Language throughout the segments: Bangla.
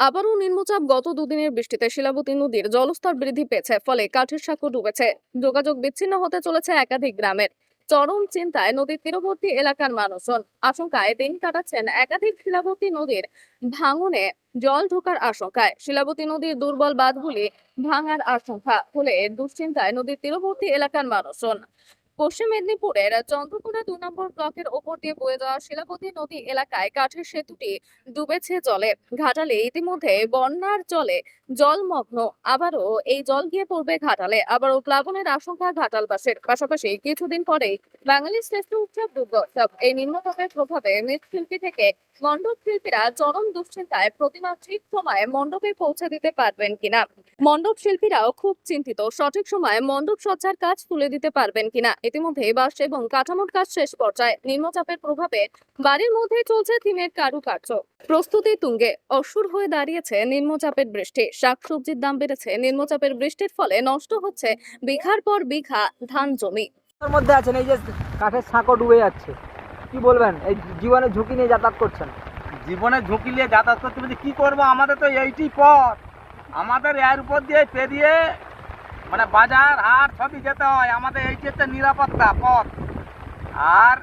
আবারও নিম্নচাপ গত দুদিনের বৃষ্টিতে শিলাবতী নদীর জলস্তর বৃদ্ধি পেয়েছে, ফলে কাঠের সাঁকো ডুবেছে। যোগাযোগ বিচ্ছিন্ন হতে চলেছে একাধিক গ্রামের। চরম চিন্তায় নদীর তীরবর্তী এলাকার মানুষজন। আশঙ্কায় দিন কাটাচ্ছেন একাধিক শিলাবতী নদীর ভাঙনে জল ঢোকার আশঙ্কায়। শিলাবতী নদীর দুর্বল বাঁধগুলি ভাঙার আশঙ্কা হলে দুশ্চিন্তায় নদীর তীরবর্তী এলাকার মানুষজন। পশ্চিম মেদিনীপুরের চন্দ্রকোনা 2 নম্বর ব্লকের ওপর দিয়ে বয়ে যাওয়া শিলাবতী নদী এলাকায় কাঠের সেতুটি ডুবেছে জলে। ঘাটালে ইতিমধ্যে বন্যার জলে জলমগ্ন। আবারও এই জল গিয়ে পড়বে ঘাটালে, আবারও প্লাবনের আশঙ্কা ঘাটালবাসীর। পাশাপাশি কিছুদিন পরেই বাঙালির শ্রেষ্ঠ উৎসব দুর্গোৎসব। এই নিম্নচাপের প্রভাবে মৃৎশিল্পী থেকে মণ্ডপ শিল্পীরা চরম দুশ্চিন্তায়। প্রতিমা ঠিক সময়ে মণ্ডপে পৌঁছে দিতে পারবেন কিনা, মণ্ডপ শিল্পীরাও খুব চিন্তিত। সঠিক সময়ে মণ্ডপ সজ্জার কাজ তুলে দিতে পারবেন কিনা। ইতিমধ্যে বাঁশ এবং কাঠামোর কাজ শেষ পর্যায়ে। নিম্নচাপের প্রভাবে বাড়ির মধ্যে চলছে থিমের কারুকার্য। প্রস্তুতি তুঙ্গে। অসুর হয়ে দাঁড়িয়েছে নিম্নচাপের বৃষ্টি। শাকসবজির দাম বেড়েছে। নিম্নচাপের বৃষ্টির ফলে নষ্ট হচ্ছে বিঘার পর বিঘা ধান জমি। তার মধ্যে আছেন, এই যে কাঠের সাঁকো ডুবে যাচ্ছে, কি বলবেন? এই জীবনের ঝুঁকি নিয়ে যাতায়াত করছেন। জীবনে ঝুঁকি নিয়ে যাতায়াত করতে বলতে কী করবো? আমাদের তো এইটি পথ, আমাদের এর উপর দিয়ে পেরিয়ে মানে বাজার হাট সবই যেতে হয়। আমাদের এইটি হচ্ছে নিরাপত্তা পথ। আর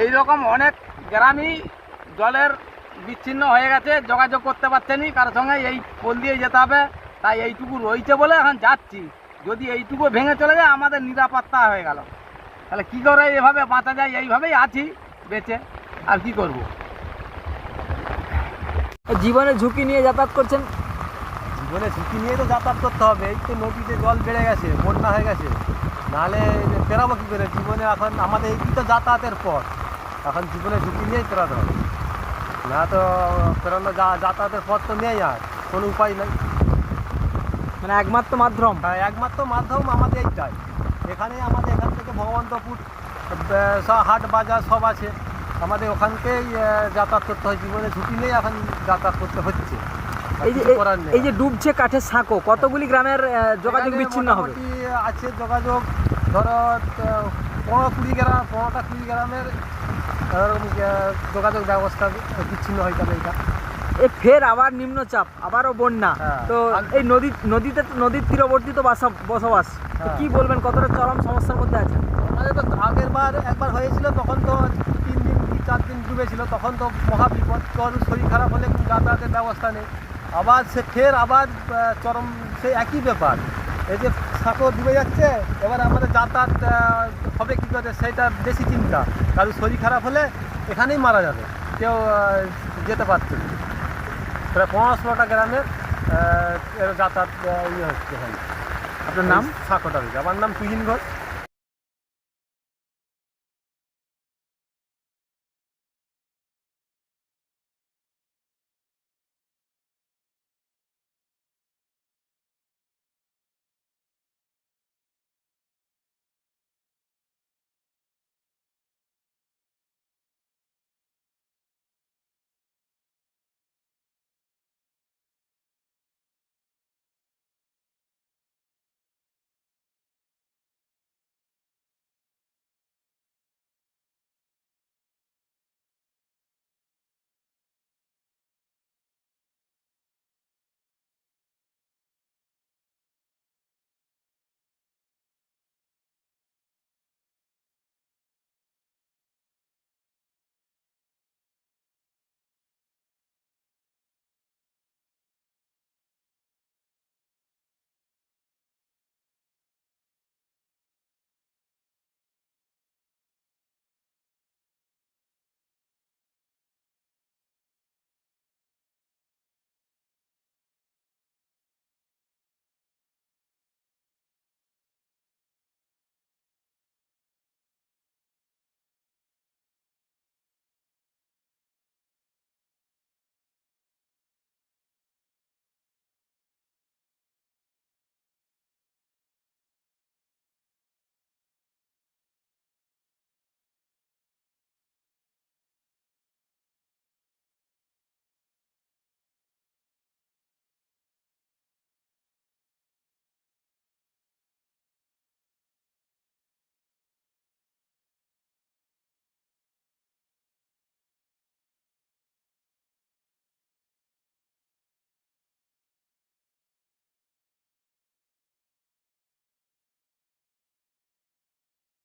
এই রকম অনেক গ্রামই জলের বিচ্ছিন্ন হয়ে গেছে, যোগাযোগ করতে পারছে না কারোর সঙ্গে। এই পোল দিয়ে যেতে হবে, তাই এইটুকু রয়েছে বলে এখন যাচ্ছি। যদি এইটুকু ভেঙে চলে যায় আমাদের নিরাপত্তা হয়ে গেল। তাহলে কী করে এভাবে বাঁচা যায়? এইভাবেই আছি বেঁচে, আর কি করব? জীবনের ঝুঁকি নিয়ে যাতায়াত করছেন। জীবনে ঝুঁকি নিয়ে তো যাতায়াত করতে হবে। এই তো নদীতে জল বেড়ে গেছে, বন্যা হয়ে গেছে, নাহলে পেরাবো কী করে? জীবনে এখন আমাদের এই তো যাতায়াতের পথ, এখন জীবনে ঝুঁকি নিয়েই পেরাতে হবে, না তো পেরানো যাতায়াতের পথ তো নেই, আর কোনো উপায় নেই। মানে একমাত্র মাধ্যম। হ্যাঁ, একমাত্র মাধ্যম আমাদের এইটাই। আমাদের এখান থেকে ভগবন্তপুর সব হাট বাজার সব আছে, আমাদের ওখানকেই যাতায়াত করতে হয়। জীবনে ঝুঁকি নেই, এখন যাতায়াত করতে হচ্ছে। এই যে এই যে ডুবছে কাঠের সাঁকো, কতগুলি গ্রামের যোগাযোগ বিচ্ছিন্ন হবে? মোটামুটি আছে যোগাযোগ, ধরো 15-20 গ্রাম, 15টা-20 গ্রামের যোগাযোগ ব্যবস্থা বিচ্ছিন্ন হয়ে যাবে। এটা ফের আবার নিম্নচাপ, আবারও বন্যা। হ্যাঁ। তো এই নদীর তীরবর্তী তো বসবাস। তো কি বলবেন, কতটা চরম সমস্যার মধ্যে আছে? আমাদের তো একবার হয়েছিল, তখন তো 3 দিন কি 4 দিন ডুবেছিল, তখন তো মহা বিপদ। শরীর খারাপ হলে যাতায়াতের ব্যবস্থা নেই। আবার ফের চরম সেই একই ব্যাপার। এই যে সাঁকো ডুবে যাচ্ছে, এবার আমাদের যাতায়াত হবে কী করে, সেটা বেশি চিন্তা। কারণ শরীর খারাপ হলে এখানেই মারা যাবে, কেউ যেতে পারছে না। প্রায় 15-16টা গ্রামের যাতায়াত হচ্ছে এখানে। আপনার নাম? সাঁকোটা। আমার নাম তুহিন ঘোষ।